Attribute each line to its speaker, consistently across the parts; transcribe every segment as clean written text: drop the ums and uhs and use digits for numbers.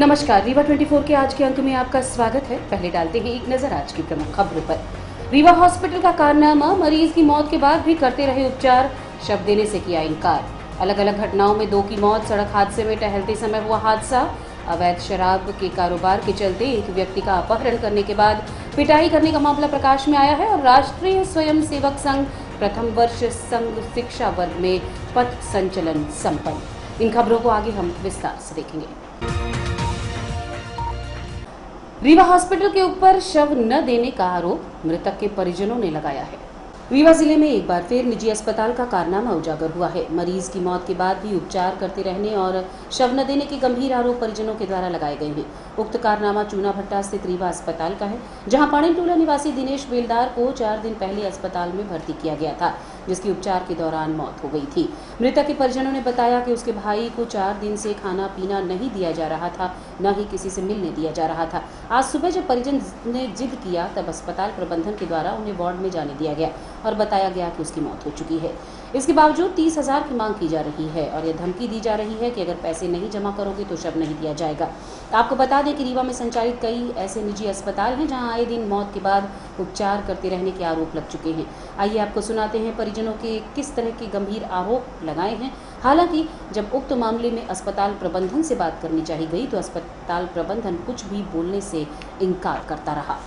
Speaker 1: नमस्कार, रीवा 24 के आज के अंक में आपका स्वागत है। पहले डालते हैं एक नजर आज की प्रमुख खबरों पर। रीवा हॉस्पिटल का कारनामा, मरीज की मौत के बाद भी करते रहे उपचार, शव देने से किया इनकार। अलग अलग घटनाओं में 2 की मौत, सड़क हादसे में टहलते समय हुआ हादसा। अवैध शराब के कारोबार के चलते एक व्यक्ति का अपहरण करने के बाद पिटाई करने का मामला प्रकाश में आया है। और राष्ट्रीय स्वयंसेवक संघ प्रथम वर्ष संघ शिक्षा वर्ग में पथ संचलन संपन्न। इन खबरों को आगे हम विस्तार से देखेंगे। रीवा हॉस्पिटल के ऊपर शव न देने का आरोप मृतक के परिजनों ने लगाया है। रीवा जिले में एक बार फिर निजी अस्पताल का कारनामा उजागर हुआ है। मरीज की मौत के बाद भी उपचार करते रहने और शव न देने के गंभीर आरोप परिजनों के द्वारा लगाए गए हैं। उक्त कारनामा चूना भट्टा स्थित रीवा अस्पताल का है, जहां पाणीटोला निवासी दिनेश बेलदार को 4 दिन पहले अस्पताल में भर्ती किया गया था, जिसकी उपचार के दौरान मौत हो गई थी। मृतक के परिजनों ने बताया कि उसके भाई को 4 दिन से खाना पीना नहीं दिया जा रहा था, न ही किसी से मिलने दिया जा रहा था। आज सुबह जब परिजन ने जिद किया, तब अस्पताल प्रबंधन के द्वारा उन्हें वार्ड में जाने दिया गया और बताया गया कि उसकी मौत हो चुकी है। इसके बावजूद 30,000 की मांग की जा रही है और यह धमकी दी जा रही है कि अगर पैसे नहीं जमा करोगे तो शव नहीं दिया जाएगा। आपको बता दें कि रीवा में संचालित कई ऐसे निजी अस्पताल हैं जहां आए दिन मौत के बाद उपचार करते रहने के आरोप लग चुके हैं। आइए आपको सुनाते हैं परिजनों के किस तरह के गंभीर आरोप लगाए हैं। हालांकि जब उक्त मामले में अस्पताल प्रबंधन से बात करनी चाहिए गई तो अस्पताल प्रबंधन कुछ भी बोलने से इनकार करता रहा।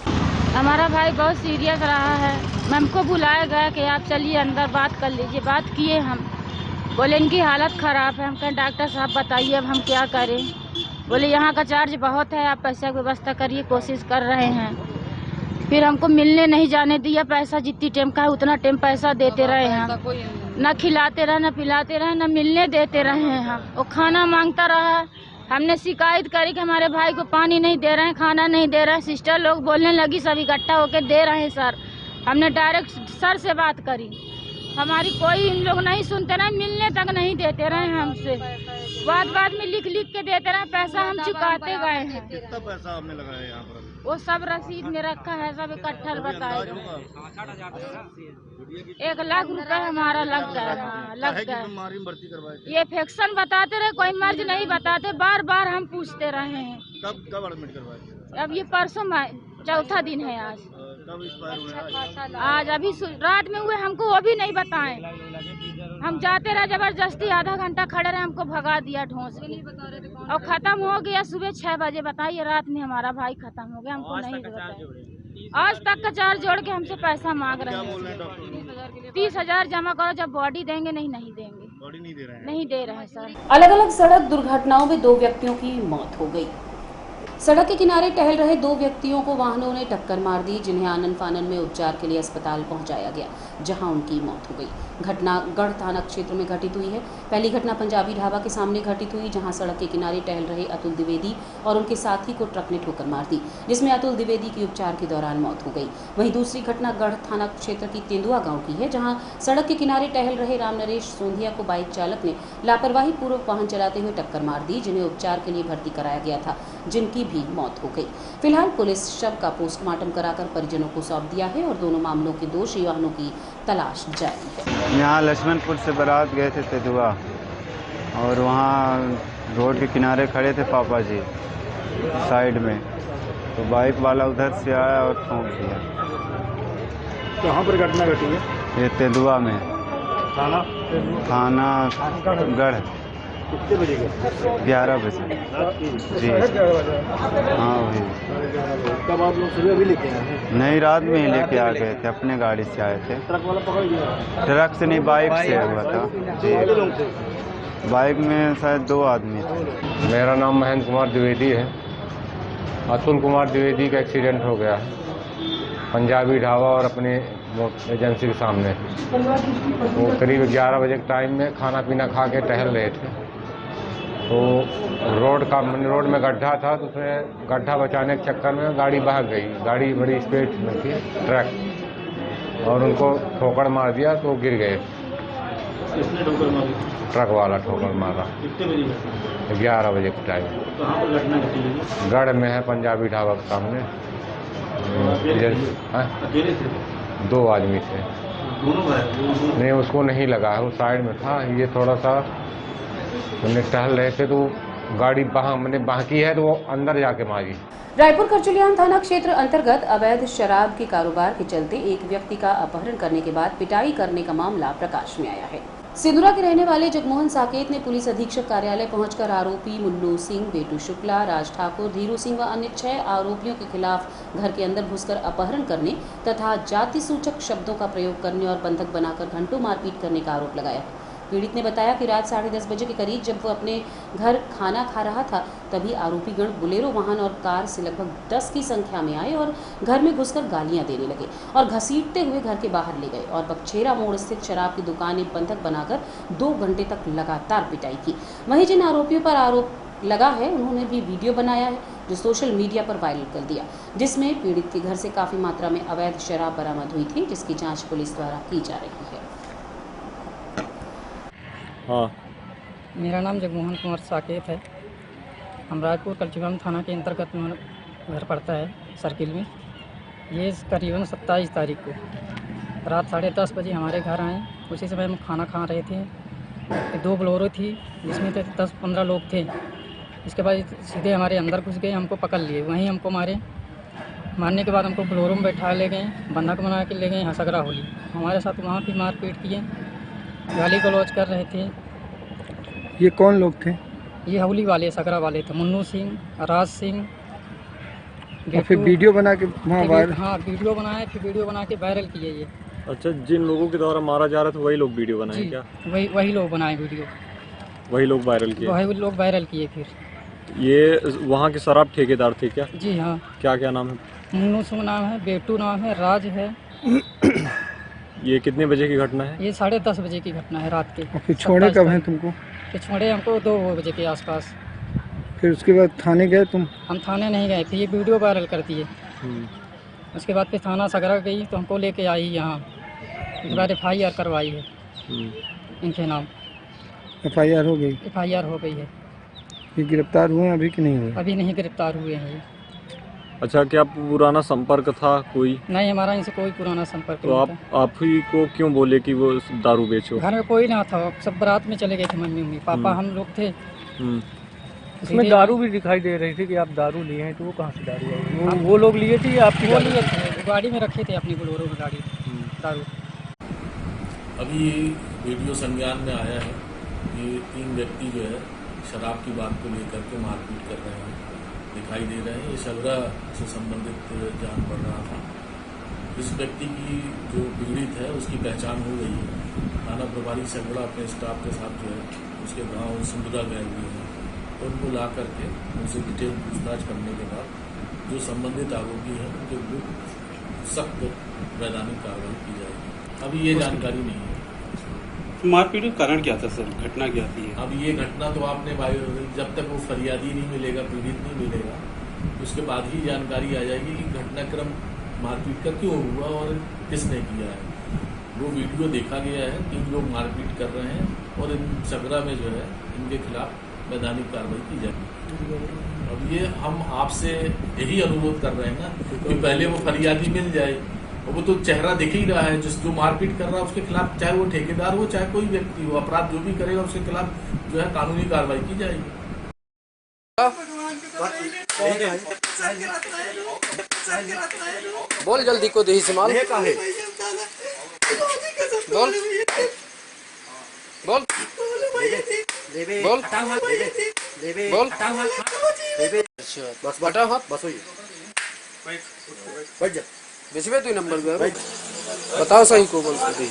Speaker 2: हमारा भाई बहुत सीरियस रहा है। हमको बुलाया गया कि आप चलिए अंदर बात कर लीजिए। बात किए हम, बोले इनकी हालत ख़राब है। हम कहें डॉक्टर साहब बताइए अब हम क्या करें। बोले यहाँ का चार्ज बहुत है, आप पैसा की व्यवस्था करिए, कोशिश कर रहे हैं। फिर हमको मिलने नहीं जाने दिया। पैसा जितनी टेम का है उतना टेम पैसा देते रहे हम, न खिलाते रहे, न पिलाते रहे, न मिलने देते रहे हैं हम। वो खाना मांगता रहा। हमने शिकायत करी कि हमारे भाई को पानी नहीं दे रहे हैं, खाना नहीं दे रहे हैं। सिस्टर लोग बोलने लगी सब इकट्ठा होकर दे रहे हैं सर। हमने डायरेक्ट सर से बात करी, हमारी कोई इन लोग नहीं सुनते रहे, मिलने तक नहीं देते रहे हमसे। बाद में लिख के देते रहे, पैसा हम चुकाते गए हैं।
Speaker 3: कितना पैसा आपने लगाया यहाँ पर?
Speaker 2: वो सब रसीद में रखा है, सब इकट्ठा बताएगा। 1 लाख रुपए हमारा लग गया। लग गया।
Speaker 3: बीमारी में भर्ती करवाए थे?
Speaker 2: ये इन्फेक्शन बताते रहे, कोई मर्ज नहीं बताते। बार बार हम पूछते रहे हैं।
Speaker 3: कब एडमिट करवाए थे?
Speaker 2: अब ये परसों चौथा दिन है आज।
Speaker 3: कब एक्सपायर हुए?
Speaker 2: आज अभी रात में हुए, हमको वो भी नहीं बताएं। हम जाते रहे जबरदस्ती, आधा घंटा खड़े रहे, हमको भगा दिया ठोस के। और खत्म हो गया सुबह 6 बजे। बताइए रात में हमारा भाई खत्म हो गया, हमको नहीं बताया। आज तक का चार्ज जोड़ के हमसे पैसा मांग रहे हैं। 30,000 जमा करो, जब बॉडी देंगे नहीं देंगे।
Speaker 3: बॉडी नहीं दे रहे हैं?
Speaker 2: नहीं दे रहे हैं सर।
Speaker 1: अलग अलग सड़क दुर्घटनाओं में 2 व्यक्तियों की मौत हो गई। सड़क के किनारे टहल रहे 2 व्यक्तियों को वाहनों ने टक्कर मार दी, जिन्हें आनन फानन में उपचार के लिए अस्पताल पहुंचाया गया, जहां उनकी मौत हो गई। घटना गढ़ थाना क्षेत्र में घटित हुई है। पहली घटना पंजाबी ढाबा के सामने घटित हुई, जहां सड़क के किनारे टहल रहे अतुल द्विवेदी और उनके साथी को ट्रक ने ठोकर मार दी, जिसमें अतुल द्विवेदी की उपचार के दौरान मौत हो गई। वहीं दूसरी घटना गढ़ थाना क्षेत्र की तेंदुआ गांव की है, जहां सड़क के किनारे टहल रहे रामनरेश सोंधिया को बाइक चालक ने लापरवाही पूर्वक वाहन चलाते हुए टक्कर मार दी, जिन्हें उपचार के लिए भर्ती कराया गया था, जिनकी भी मौत हो गई। फिलहाल पुलिस शव का पोस्टमार्टम कराकर परिजनों को सौंप दिया है और दोनों मामलों के दोषी वाहनों की तलाश जारी है।
Speaker 4: यहाँ लक्ष्मणपुर से बारात गए थे तेंदुआ, और वहाँ रोड के किनारे खड़े थे पापा जी साइड में, तो बाइक वाला उधर से आया और ठोक दिया।
Speaker 3: कहाँ पर घटना घटी है?
Speaker 4: ये तेंदुआ में। थाना गढ़।
Speaker 3: कितने बजे गए?
Speaker 4: 11 बजे जी। हाँ वही।
Speaker 3: कब आप लोग सुबह भी लेके आए हैं?
Speaker 4: नहीं, रात में ही लेके आ गए थे, अपने गाड़ी से आए थे।
Speaker 3: ट्रक वाला पकड़ गया?
Speaker 4: ट्रक से नहीं, बाइक से हुआ था जी। बाइक में शायद 2 आदमी थे।
Speaker 5: मेरा नाम महेंद्र कुमार द्विवेदी है। अतुल कुमार द्विवेदी का एक्सीडेंट हो गया है पंजाबी ढाबा और अपने एजेंसी के सामने। वो करीब 11 बजे के टाइम में खाना पीना खा के टहल रहे थे, तो रोड में गड्ढा था, तो उसमें गड्ढा बचाने के चक्कर में गाड़ी भाग गई। गाड़ी बड़ी स्पीड में थी, ट्रक, और उनको ठोकर मार दिया तो गिर गए।
Speaker 3: किसने ठोकर मारी?
Speaker 4: ट्रक वाला ठोकर मारा।
Speaker 3: कितने बजे?
Speaker 4: 11 बजे के टाइम।
Speaker 3: कहाँ पर घटना घटी?
Speaker 4: गढ़ में है, पंजाबी ढाबा के सामने।
Speaker 3: अकेले थे?
Speaker 4: 2 आदमी थे।
Speaker 3: दोनों भाई?
Speaker 4: नहीं, उसको नहीं लगा है, वो साइड में था। ये थोड़ा सा टहल रहे थे तो
Speaker 5: गाड़ी मैंने बाकी है तो वो अंदर जाके मारी।
Speaker 1: रायपुर करचुलियान थाना क्षेत्र अंतर्गत अवैध शराब के कारोबार के चलते एक व्यक्ति का अपहरण करने के बाद पिटाई करने का मामला प्रकाश में आया है। सिंदूरा के रहने वाले जगमोहन साकेत ने पुलिस अधीक्षक कार्यालय पहुंचकर आरोपी मुन्नू सिंह, बेटू शुक्ला, राज ठाकुर, धीरू सिंह व अन्य 6 आरोपियों के खिलाफ घर के अंदर घुसकर अपहरण करने तथा जाति सूचक शब्दों का प्रयोग करने और बंधक बनाकर घंटों मारपीट करने का आरोप लगाया। पीड़ित ने बताया कि रात 10:30 बजे के करीब जब वो अपने घर खाना खा रहा था तभी आरोपीगण बुलेरो वाहन और कार से लगभग 10 की संख्या में आए और घर में घुसकर गालियां देने लगे और घसीटते हुए घर के बाहर ले गए और बकछेरा मोड़ स्थित शराब की दुकान में बंधक बनाकर 2 घंटे तक लगातार पिटाई की। वहीं जिन आरोपियों पर आरोप लगा है उन्होंने भी वीडियो बनाया है जो सोशल मीडिया पर वायरल कर दिया, जिसमें पीड़ित के घर से काफी मात्रा में अवैध शराब बरामद हुई थी, जिसकी जाँच पुलिस द्वारा की जा रही है।
Speaker 3: हाँ,
Speaker 6: मेरा नाम जगमोहन कुमार साकेत है। हम रायपुर करचुलियान थाना के अंतर्गत घर पड़ता है सर्किल में। ये करीबन 27 तारीख को रात 10:30 बजे हमारे घर आए। उसी समय हम खाना खा रहे थे। 2 बोलेरो थी जिसमें 10-15 लोग थे। इसके बाद सीधे हमारे अंदर घुस गए, हमको पकड़ लिए, वहीं हमको मारने के बाद हमको बोलेरो में बैठा ले गए, बंधक बना के ले गए हसगरा होली। हमारे साथ वहाँ भी मारपीट किए, गाली गलौज कर रहे थे।
Speaker 7: ये कौन लोग थे?
Speaker 6: ये हौली वाले सगरा वाले थे, मुन्नू सिंह, राज सिंह।
Speaker 7: और फिर वीडियो बना के वहाँ वायरल?
Speaker 6: हाँ, वीडियो बनाए, फिर वीडियो बना के वायरल किए ये।
Speaker 3: अच्छा, जिन लोगों के द्वारा मारा जा रहा था वही लोग वीडियो बनाए क्या?
Speaker 6: वही लोग बनाए वीडियो,
Speaker 3: वही लोग वायरल किए?
Speaker 6: वही लोग वायरल किए। फिर
Speaker 3: ये वहाँ के शराब ठेकेदार थे क्या?
Speaker 6: जी हाँ।
Speaker 3: क्या क्या नाम है?
Speaker 6: मुन्नू सिंह नाम है, बेटू नाम है, राज है।
Speaker 3: ये कितने बजे की घटना है?
Speaker 6: ये 10:30 बजे की घटना है रात के।
Speaker 7: और फिर छोड़े कब हैं तुमको?
Speaker 6: फिर छोड़े हमको 2 बजे के आसपास।
Speaker 7: फिर उसके बाद थाने गए तुम?
Speaker 6: हम थाने नहीं गए थे, ये वीडियो वायरल कर दिए। उसके बाद फिर थाना सगरा गई तो हमको लेके आई यहाँ। उसके बाद FIR करवाई है इनके नाम।
Speaker 7: FIR हो गई?
Speaker 6: FIR हो गई है।
Speaker 7: ये गिरफ्तार हुए अभी कि नहीं हुए?
Speaker 6: अभी नहीं गिरफ्तार हुए हैं ये।
Speaker 3: अच्छा, क्या पुराना संपर्क था कोई?
Speaker 6: नहीं, हमारा इनसे कोई पुराना संपर्क
Speaker 3: तो
Speaker 6: नहीं था।
Speaker 3: आप ही को क्यों बोले कि वो दारू बेचो?
Speaker 6: घर में कोई ना था, सब बारात में चले गए थे, मम्मी पापा हम लोग थे।
Speaker 7: इसमें दारू भी दिखाई दे रही थी कि आप दारू लिए हैं, तो वो कहाँ से दारू आई? वो लोग लिए थे या आपकी?
Speaker 6: वो लिए थे, गाड़ी में रखे थे अपनी बोलेरो में गाड़ी दारू।
Speaker 8: अभी वीडियो संज्ञान में आया है कि 3 व्यक्ति जो है शराब की बात को लेकर के मारपीट कर रहे हैं, दिखाई दे रहे हैं। ये सगरा से संबंधित जान पड़ रहा था। इस व्यक्ति की जो पीड़ित है उसकी पहचान हो गई है। थाना प्रभारी सगरा अपने स्टाफ के साथ जो है उसके गांव सिंदूरा गए हुए हैं, तो उनको ला करके उनसे डिटेल पूछताछ करने के बाद जो संबंधित आरोपी है उनके विरुद्ध सख्त वैधानिक कार्रवाई की जाएगी। अभी ये जानकारी नहीं है।
Speaker 9: मारपीट का कारण क्या था सर? घटना क्या थी?
Speaker 8: अब ये घटना तो आपने जब तक वो फरियादी नहीं मिलेगा, पीड़ित नहीं मिलेगा, उसके बाद ही जानकारी आ जाएगी कि घटनाक्रम मारपीट का क्यों हुआ और किसने किया है। वो वीडियो देखा गया है, 3 लोग मारपीट कर रहे हैं और इन सगरा में जो है इनके खिलाफ वैधानिक कार्रवाई की जाएगी। अब ये हम आपसे यही अनुरोध कर रहे हैं ना कि पहले वो फरियादी मिल जाए। वो तो चेहरा दिख ही रहा है, जो मारपीट कर रहा है उसके खिलाफ, चाहे वो ठेकेदार हो चाहे कोई व्यक्ति हो, अपराध जो भी करेगा उसके खिलाफ जो है कानूनी कार्रवाई की जाएगी।
Speaker 10: बोल जल्दी को दही से माल बोल बोल बोल बोल बस बटा हाथ बस बैठ जा बेच तू नंबर पे बताओ सही को बोल दही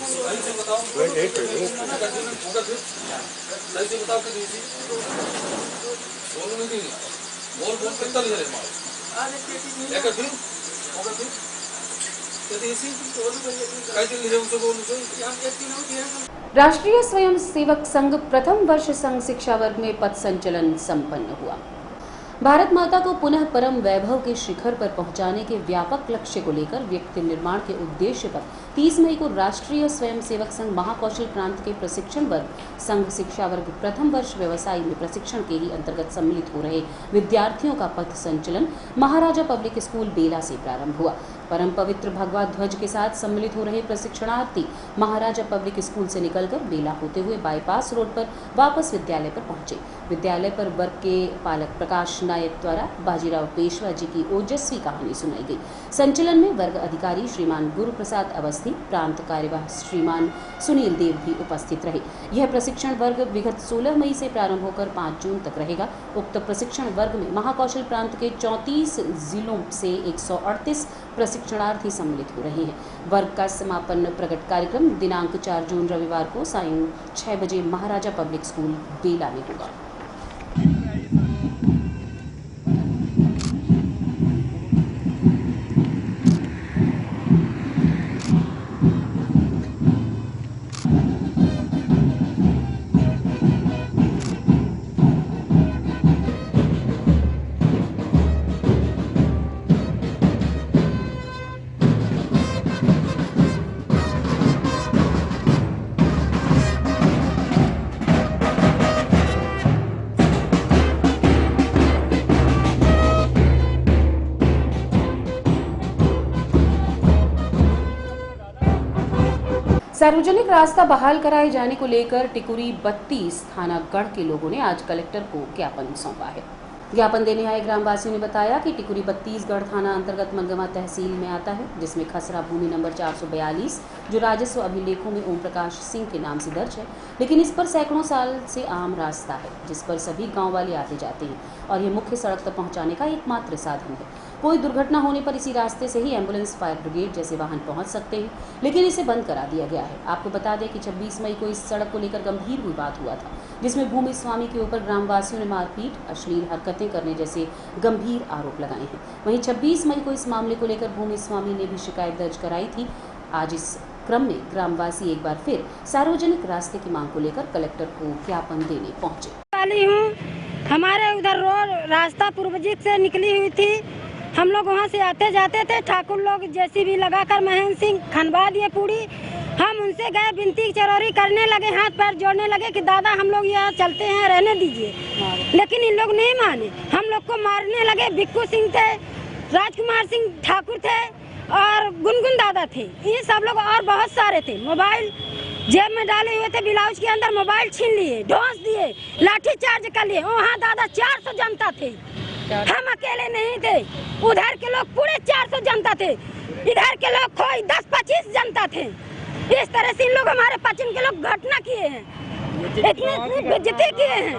Speaker 10: बोल बोल कितना ले रहे
Speaker 1: राष्ट्रीय स्वयंसेवक संघ प्रथम वर्ष संघ शिक्षा वर्ग में पथ संचलन संपन्न हुआ। भारत माता को पुनः परम वैभव के शिखर पर पहुंचाने के व्यापक लक्ष्य को लेकर व्यक्ति निर्माण के उद्देश्य पर 30 मई को राष्ट्रीय स्वयंसेवक संघ महाकौशल प्रांत के प्रशिक्षण वर्ग संघ शिक्षा वर्ग प्रथम वर्ष व्यवसाय में प्रशिक्षण के ही अंतर्गत सम्मिलित हो रहे विद्यार्थियों का पथ संचलन महाराजा पब्लिक स्कूल बेला से प्रारंभ हुआ। परम पवित्र भगवा ध्वज के साथ सम्मिलित हो रहे प्रशिक्षणार्थी महाराजा पब्लिक स्कूल से निकलकर बेला होते हुए बाईपास रोड पर वापस विद्यालय पर पहुंचे। विद्यालय पर वर्ग के पालक प्रकाश नायक द्वारा बाजीराव पेशवा जी की ओजस्वी कहानी सुनाई गई। संचलन में वर्ग अधिकारी श्रीमान गुरु प्रसाद अवस्थी, प्रांत कार्यवाह श्रीमान सुनील देव भी उपस्थित रहे। यह प्रशिक्षण वर्ग विगत 16 मई से प्रारंभ होकर 5 जून तक रहेगा। उक्त प्रशिक्षण वर्ग में महाकौशल प्रांत के 34 जिलों से 138 प्रशिक्षणार्थी सम्मिलित हो रहे हैं। वर्ग का समापन प्रकट कार्यक्रम दिनांक 4 जून रविवार को सायं 6 बजे महाराजा पब्लिक स्कूल बेला में होगा। सार्वजनिक रास्ता बहाल कराए जाने को लेकर टिकुरी 32 थाना गढ़ के लोगों ने आज कलेक्टर को ज्ञापन सौंपा है। ज्ञापन देने आए ग्रामवासियों ने बताया कि टिकुरी 32 गढ़ थाना अंतर्गत मंगमा तहसील में आता है, जिसमें खसरा भूमि नंबर 442 जो राजस्व अभिलेखों में ओम प्रकाश सिंह के नाम से दर्ज है, लेकिन इस पर सैकड़ों साल से आम रास्ता है जिस पर सभी गांव वाले आते जाते हैं और ये मुख्य सड़क तक पहुंचाने का एकमात्र साधन है। कोई दुर्घटना होने पर इसी रास्ते से ही एम्बुलेंस, फायर ब्रिगेड जैसे वाहन पहुंच सकते हैं, लेकिन इसे बंद करा दिया गया है। आपको बता दें कि 26 मई को इस सड़क को लेकर गंभीर विवाद हुआ था, जिसमें भूमि स्वामी के ऊपर ग्रामवासियों ने मारपीट, अश्लील हरकतें करने जैसे गंभीर आरोप लगाए हैं। वहीं 26 मई को इस मामले को लेकर भूमि स्वामी ने भी शिकायत दर्ज कराई थी। आज इस क्रम में ग्रामवासी एक बार फिर सार्वजनिक रास्ते की मांग को लेकर कलेक्टर को ज्ञापन देने पहुंचे।
Speaker 11: हमारे उधर रोड रास्ता पूर्वजित से निकली हुई थी, हम लोग वहाँ से आते जाते थे। ठाकुर लोग जेसीबी लगाकर महेंद्र सिंह खनवा दिए पूरी। हम उनसे गए, विनती चरौरी करने लगे, हाथ पैर जोड़ने लगे कि दादा हम लोग यहाँ चलते हैं, रहने दीजिए, लेकिन इन लोग नहीं माने। हम लोग को मारने लगे। बिक्कू सिंह थे, राजकुमार सिंह ठाकुर थे और गुनगुन दादा थे, ये सब लोग और बहुत सारे थे। मोबाइल जेब में डाले हुए थे, ब्लाउज के अंदर मोबाइल छीन लिए, ढोंस दिए, लाठी चार्ज कर लिए। वहाँ दादा 400 जनता थे, हम अकेले नहीं थे। उधर के लोग पूरे 400 जनता थे, इधर के लोग कोई 10-25 जनता थे। इस तरह से इन लोग हमारे पश्चिम के लोग घटना किए हैं, इतनी बेइज्जती किए हैं।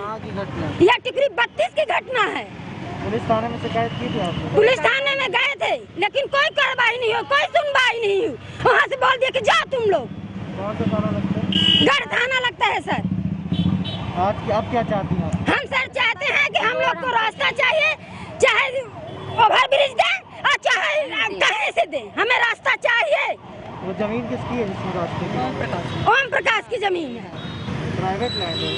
Speaker 11: यह टिकरी 32 की घटना है।
Speaker 7: पुलिस थाने में शिकायत की थी आपने?
Speaker 11: पुलिस थाने में गए थे, लेकिन कोई कार्रवाई नहीं हुई, कोई सुनवाई नहीं हुई। वहाँ से बोल दिया कि जाओ तुम लोग।
Speaker 7: कौन सा थाना लगता है?
Speaker 11: गढ़ थाना लगता है सर।
Speaker 7: आज आप क्या चाहती हैं?
Speaker 11: हम सर चाहते हैं कि हम लोग को रास्ता चाहिए, चाहे ओवर ब्रिज दें और चाहे कहीं से दें, हमें रास्ता चाहिए।
Speaker 7: वो जमीन किसकी है जिसमें रास्ते की?
Speaker 11: ओम प्रकाश की जमीन है,
Speaker 7: प्राइवेट लैंड है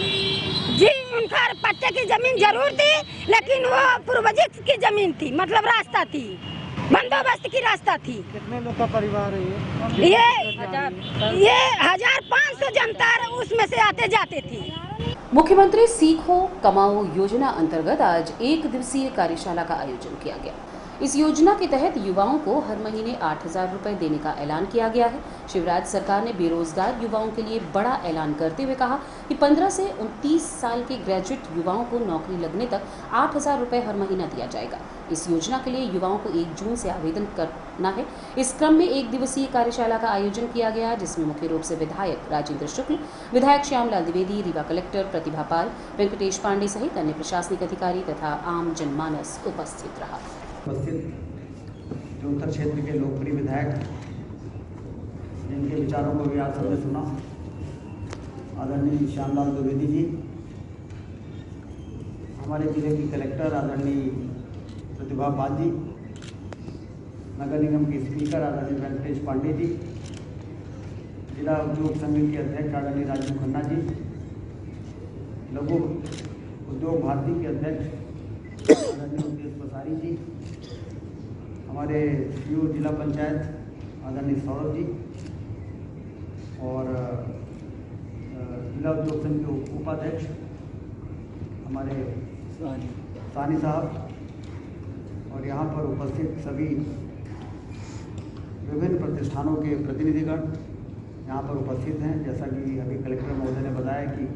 Speaker 11: जी। उनका पट्टे की जमीन जरूर थी, लेकिन वो पूर्वजित की जमीन थी, मतलब रास्ता थी, बंदोबस्त की रास्ता थी।
Speaker 7: कितने लोग का परिवार है
Speaker 11: ये 1500 जनता उसमें से आते जाते थी।
Speaker 1: मुख्यमंत्री सीखो कमाओ योजना अंतर्गत आज 1 दिवसीय कार्यशाला का आयोजन किया गया। इस योजना के तहत युवाओं को हर महीने 8,000 रुपए देने का ऐलान किया गया है। शिवराज सरकार ने बेरोजगार युवाओं के लिए बड़ा ऐलान करते हुए कहा कि 15 से 29 साल के ग्रेजुएट युवाओं को नौकरी लगने तक 8,000 रुपए हर महीना दिया जाएगा। इस योजना के लिए युवाओं को 1 जून से आवेदन करना है। इस क्रम में 1 दिवसीय कार्यशाला का आयोजन किया गया, जिसमें मुख्य रूप से विधायक राजेंद्र शुक्ल, विधायक श्यामलाल द्विवेदी, रीवा कलेक्टर प्रतिभा पाल, वेंकटेश पांडे सहित अन्य प्रशासनिक अधिकारी तथा आम जनमानस उपस्थित रहा।
Speaker 12: उपस्थित जो उत्तर क्षेत्र के लोकप्रिय विधायक, जिनके विचारों को भी आज सबने सुना, आदरणीय श्यामलाल द्विवेदी जी, हमारे जिले की कलेक्टर आदरणीय प्रतिभा पाल जी, नगर निगम के स्पीकर आदरणीय वेंकटेश पांडे जी, जिला उद्योग संघ के अध्यक्ष आदरणीय राजीव खन्ना जी, लघु उद्योग भारती के अध्यक्ष आदरणीय मुकेश पसारी जी, हमारे सीईओ जिला पंचायत आदरणीय सौरभ जी और जिला उद्योग संघ के उपाध्यक्ष हमारे सानी साहब और यहाँ पर उपस्थित सभी विभिन्न प्रतिष्ठानों के प्रतिनिधिगण यहाँ पर उपस्थित हैं। जैसा कि अभी कलेक्टर महोदय ने बताया कि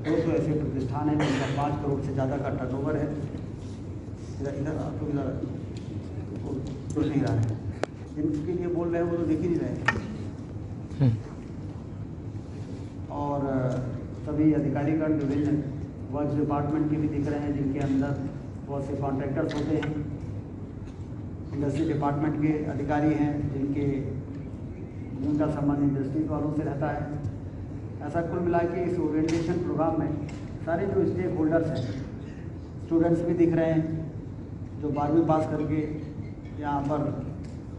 Speaker 12: 200 ऐसे प्रतिष्ठान हैं जिनका 5 करोड़ से ज़्यादा का टर्नओवर है। इधर आप लोग इधर सुन नहीं रहा है, जिनके लिए बोल रहे हैं वो तो देख ही नहीं रहे। और सभी अधिकारीगण विभिन्न वर्क्स डिपार्टमेंट के भी दिख रहे हैं, जिनके अंदर बहुत से कॉन्ट्रैक्टर्स होते हैं। इंडस्ट्री डिपार्टमेंट के अधिकारी हैं जिनका संबंध इंडस्ट्रीज वालों से रहता है। ऐसा कुल मिला के इस ओरिएंटेशन प्रोग्राम में सारे जो स्टेक होल्डर्स हैं, स्टूडेंट्स भी दिख रहे हैं जो 12वीं पास करके यहाँ पर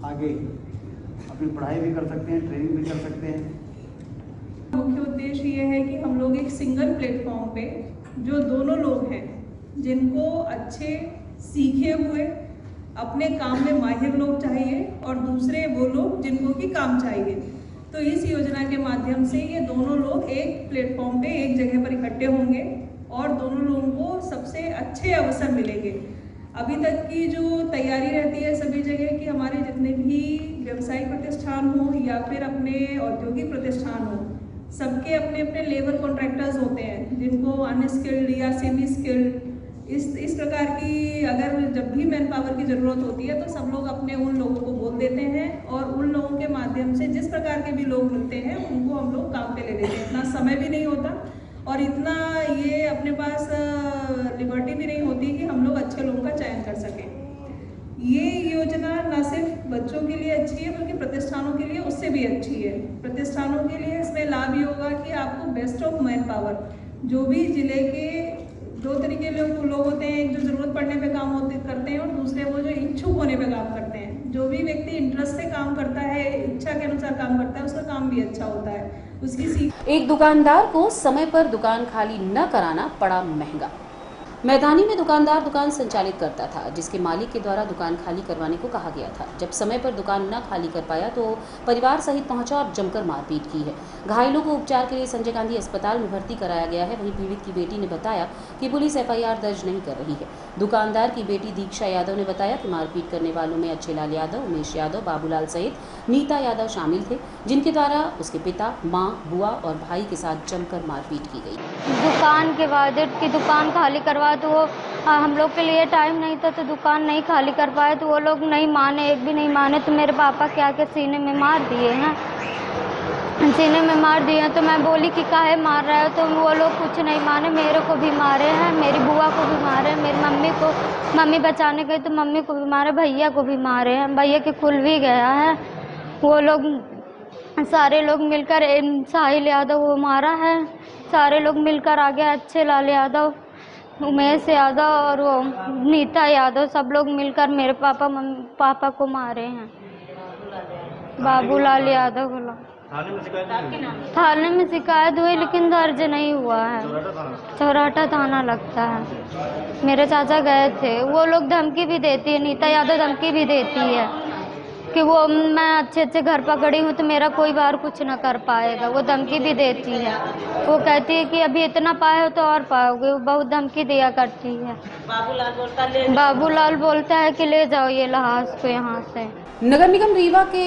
Speaker 12: आगे अपनी पढ़ाई भी कर सकते हैं, ट्रेनिंग भी कर सकते हैं।
Speaker 13: मुख्य उद्देश्य ये है कि हम लोग एक सिंगल प्लेटफॉर्म पे जो दोनों लोग हैं जिनको अच्छे सीखे हुए अपने काम में माहिर लोग चाहिए और दूसरे वो लोग जिनको कि काम चाहिए, तो इस योजना के माध्यम से ये दोनों लोग एक प्लेटफॉर्म पे एक जगह पर इकट्ठे होंगे और दोनों लोगों को सबसे अच्छे अवसर मिलेंगे। अभी तक की जो तैयारी रहती है सभी जगह कि हमारे जितने भी व्यवसायिक प्रतिष्ठान हो या फिर अपने औद्योगिक प्रतिष्ठान हो, सबके अपने अपने लेबर कॉन्ट्रैक्टर्स होते हैं जिनको अनस्किल्ड या सेमी स्किल्ड इस प्रकार की अगर जब भी मैन पावर की ज़रूरत होती है तो सब लोग अपने उन लोगों को बोल देते हैं और उन लोगों के माध्यम से जिस प्रकार के भी लोग मिलते हैं उनको हम लोग काम पे ले लेते हैं। इतना समय भी नहीं होता और इतना ये अपने पास लिबर्टी भी नहीं होती कि हम लोग अच्छे लोगों का चयन कर सकें। ये योजना न सिर्फ बच्चों के लिए अच्छी है बल्कि प्रतिष्ठानों के लिए उससे भी अच्छी है। प्रतिष्ठानों के लिए इसमें लाभ ये होगा कि आपको बेस्ट ऑफ मैन पावर, जो भी जिले के दो तरीके लोग होते हैं, एक जो ज़रूरत पड़ने पे काम करते हैं और दूसरे वो जो इच्छुक होने पे काम करते हैं। जो भी व्यक्ति इंटरेस्ट से काम करता है, इच्छा के अनुसार काम करता है, उसका काम भी अच्छा होता है। उसकी सीख।
Speaker 1: एक दुकानदार को समय पर दुकान खाली न कराना पड़ा महंगा। मैदानी में दुकानदार दुकान संचालित करता था, जिसके मालिक के द्वारा दुकान खाली करवाने को कहा गया था। जब समय पर दुकान न खाली कर पाया तो परिवार सहित पहुंचा और जमकर मारपीट की है। घायलों को उपचार के लिए संजय गांधी अस्पताल में भर्ती कराया गया है। वहीं पीड़ित की बेटी ने बताया कि पुलिस FIR दर्ज नहीं कर रही है। दुकानदार की बेटी दीक्षा यादव ने बताया कि मारपीट करने वालों में अच्छेलाल यादव, उमेश यादव, बाबूलाल सहित नीता यादव शामिल थे, जिनके द्वारा उसके पिता, माँ, बुआ और भाई के साथ जमकर मारपीट की गई।
Speaker 14: दुकान के बाद की दुकान खाली करवा तो वो हम लोग के लिए टाइम नहीं था तो दुकान नहीं खाली कर पाए, तो वो लोग नहीं माने, एक भी नहीं माने। तो मेरे पापा क्या के सीने में मार दिए हैं, सीने में मार दिए हैं। तो मैं बोली कि काहे मार रहा है, तो वो लोग कुछ नहीं माने। मेरे को भी मारे हैं, मेरी बुआ को भी मारे, मेरी मम्मी बचाने गई तो मम्मी को भी मारे, भैया को भी मारे हैं, भैया के खुल भी गया है। वो लोग सारे लोग मिलकर, साहिल यादव वो मारा है, सारे लोग मिलकर आ गए, अच्छेलाल यादव, उमेश यादव और वो नीता यादव, सब लोग मिलकर मेरे पापा को मारे हैं। बाबूलाल यादव को थाने में शिकायत हुई लेकिन दर्ज नहीं हुआ है। चौराटा थाना लगता है। मेरे चाचा गए थे, वो लोग धमकी भी देती है, नीता यादव धमकी भी देती है कि वो मैं अच्छे घर पकड़ी हूँ तो मेरा कोई बार कुछ ना कर पाएगा। वो धमकी भी देती है, वो कहती है कि अभी इतना पाए हो तो और पाओगे, वो बहुत धमकी दिया करती है। बाबूलाल बोलता है कि ले जाओ ये लाश को यहाँ से।
Speaker 1: नगर निगम रीवा के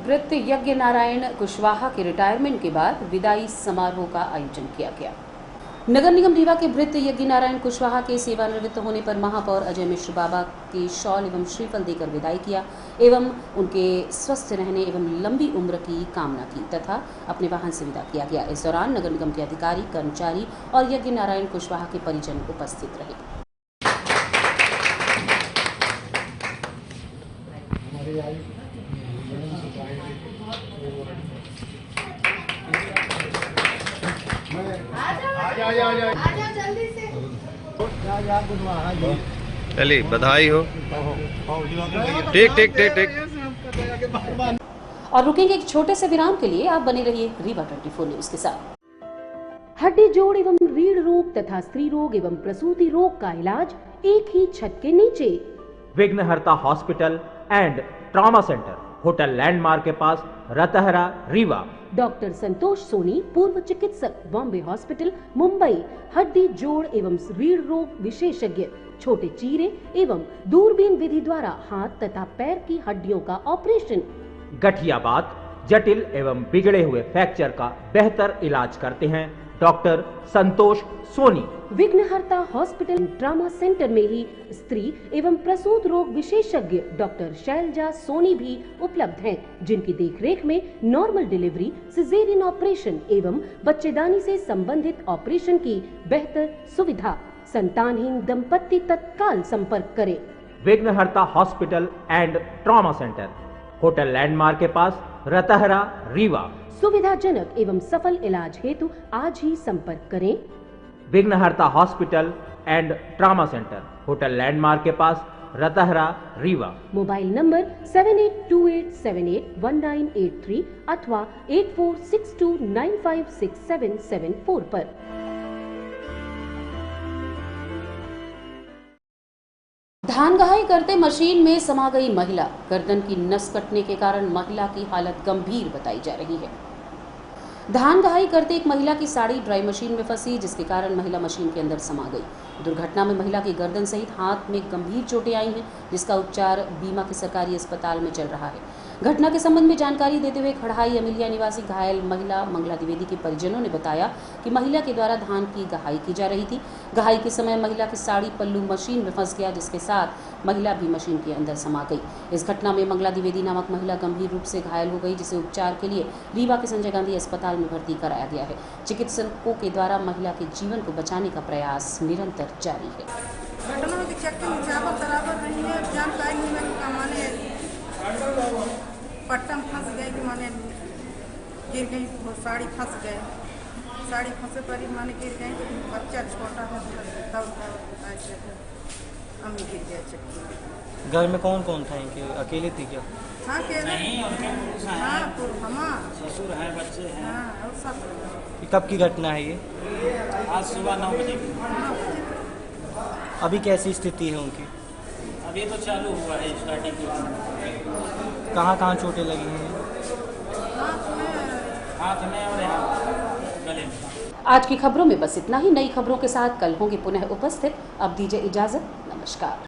Speaker 1: वृत्त यज्ञ नारायण कुशवाहा के रिटायरमेंट के बाद विदाई समारोह का आयोजन किया गया। नगर निगम रीवा के वृत्त यज्ञ नारायण कुशवाहा के सेवानिवृत्त होने पर महापौर अजय मिश्र बाबा के शॉल एवं श्रीफल देकर विदाई किया एवं उनके स्वस्थ रहने एवं लंबी उम्र की कामना की तथा अपने वाहन से विदा किया गया। इस दौरान नगर निगम के अधिकारी, कर्मचारी और यज्ञ नारायण कुशवाहा के परिजन उपस्थित रहे।
Speaker 15: चलिए बधाई हो। ठीक।
Speaker 1: और रुकेंगे एक छोटे से विराम के लिए। आप बने रहिए रीवा 24 न्यूज के साथ। हड्डी जोड़ एवं रीढ़ रोग तथा स्त्री रोग एवं प्रसूति रोग का इलाज एक ही छत के नीचे।
Speaker 16: विघ्नहर्ता hospital and trauma centre, hotel landmark के पास, रतहरा, रीवा।
Speaker 1: डॉक्टर संतोष सोनी, पूर्व चिकित्सक, बॉम्बे हॉस्पिटल, मुंबई। हड्डी जोड़ एवं रीढ़ रोग विशेषज्ञ, छोटे चीरे एवं दूरबीन विधि द्वारा हाथ तथा पैर की हड्डियों का ऑपरेशन।
Speaker 16: गठियाबात, जटिल एवं बिगड़े हुए फ्रैक्चर का बेहतर इलाज करते हैं डॉक्टर संतोष सोनी।
Speaker 1: विघ्नहर्ता हॉस्पिटल ट्रॉमा सेंटर में ही स्त्री एवं प्रसूत रोग विशेषज्ञ डॉक्टर शैलजा सोनी भी उपलब्ध हैं, जिनकी देखरेख में नॉर्मल डिलीवरी, सिजेरियन ऑपरेशन एवं बच्चेदानी से संबंधित ऑपरेशन की बेहतर सुविधा। संतानहीन दंपत्ति तत्काल संपर्क करें।
Speaker 16: विघ्नहर्ता hospital and trauma centre, hotel landmark के पास, रतहरा, रीवा।
Speaker 1: सुविधाजनक एवं सफल इलाज हेतु आज ही संपर्क करें।
Speaker 16: विघ्नहर्ता hospital and trauma centre, hotel landmark के पास, रतहरा, रीवा।
Speaker 1: मोबाइल नंबर 7828781983 अथवा 8462956774 पर। धान गहाई करते मशीन में समा गई महिला। गर्दन की नस कटने के कारण महिला की हालत गंभीर बताई जा रही है। धान गहाई करते एक महिला की साड़ी ड्राई मशीन में फंसी, जिसके कारण महिला मशीन के अंदर समा गई। दुर्घटना में महिला की गर्दन सहित हाथ में गंभीर चोटें आई हैं, जिसका उपचार बीमा के सरकारी अस्पताल में चल रहा है। घटना के संबंध में जानकारी देते हुए खड़हाई अमिलिया निवासी घायल महिला मंगला द्विवेदी के परिजनों ने बताया कि महिला के द्वारा धान की गहाई की जा रही थी। गहाई के समय महिला की साड़ी पल्लू मशीन में फंस गया, जिसके साथ महिला भी मशीन के अंदर समा गई। इस घटना में मंगला द्विवेदी नामक महिला गंभीर रूप से घायल हो गई, जिसे उपचार के लिए रीवा के संजय गांधी अस्पताल में भर्ती कराया गया है। चिकित्सकों के द्वारा महिला के जीवन को बचाने का प्रयास निरंतर जारी है।
Speaker 17: घटना के चक्कर में बराबर नहीं है, जानकारी नहीं लगी का माने पट्टम फंस गए कि माने गिर गई, साड़ी फंस गए, साड़ी फंसे पर ही माने गिर गई। बच्चा छोटा है तब ऐसे अम्मी गिर गए चक्की।
Speaker 18: घर में कौन कौन था इनके? अकेले थी क्या?
Speaker 17: हाँ अकेले, हाँ हमारा
Speaker 18: ससुर है, बच्चे हैं।
Speaker 17: हाँ और सब।
Speaker 18: कब की घटना है ये? आज सुबह 9 बजे की। अभी कैसी स्थिति है उनकी? अभी तो चालू हुआ है स्टार्टिंग। कहाँ कहाँ चोटें लगी हैं? हाथ में और यहाँ गले में।
Speaker 1: आज की खबरों में बस इतना ही। नई खबरों के साथ कल होंगे पुनः उपस्थित। अब दीजिए इजाजत। नमस्कार।